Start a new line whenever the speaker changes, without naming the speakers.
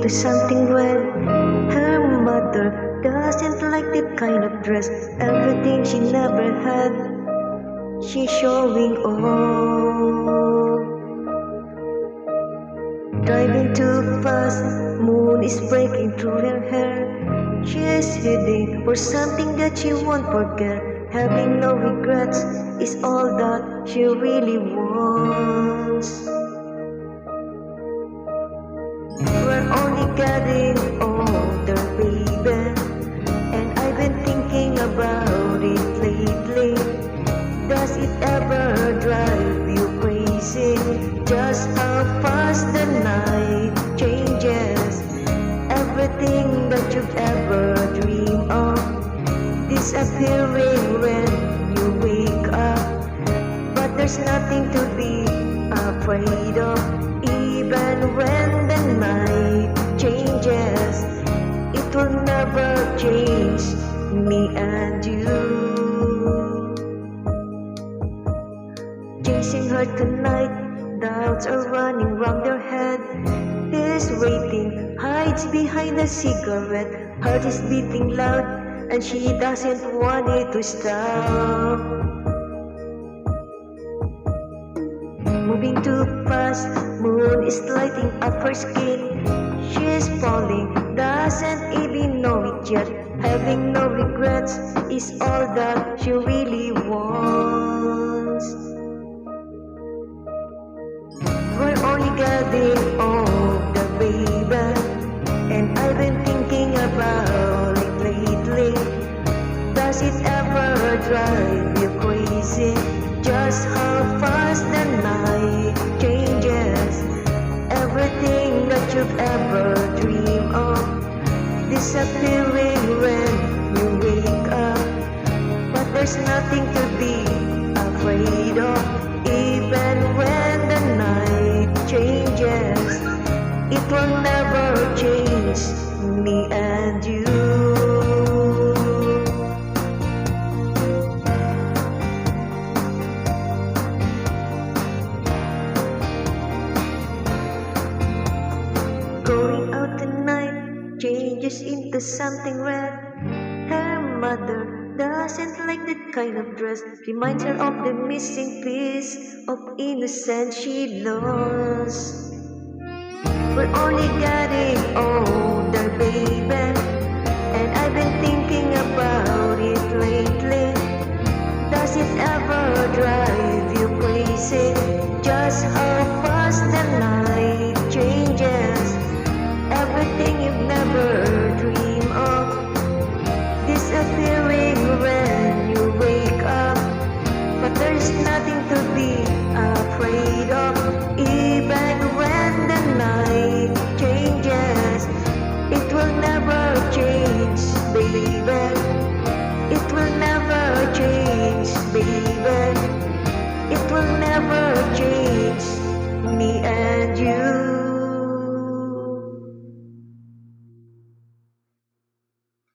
into something red. Her mother doesn't like that kind of dress. Everything she never had, she's showing off. Driving too fast, moon is breaking through her hair. She is heading for something that she won't forget. Having no regrets is all that she really wants. We're only getting older, baby, and I've been thinking about it lately. Does it ever drive you crazy? Just how fast the night changes. Everything that you've ever dreamed of disappearing when you wake up. But there's nothing to be afraid of. Even when the night changes, it will never change me and you. Chasing her tonight, doubts are running round their head. He's waiting, hides behind a cigarette. Heart is beating loud, and she doesn't want it to stop. Moving too fast, moon is lighting up her skin. She's falling, doesn't even know it yet. Having no regrets is all that she really wants. We're only getting older, baby, and I've been thinking about it lately. Does it ever drive you crazy? Just how fast the night changes. Everything that you've ever dreamed of disappearing when you wake up. But there's nothing to be afraid of. Even when the night changes, it will never change me and you. Going out tonight changes into something red. Her mother doesn't like that kind of dress. Reminds her of the missing piece of innocence she lost. We're only getting older, baby, and I've been thinking about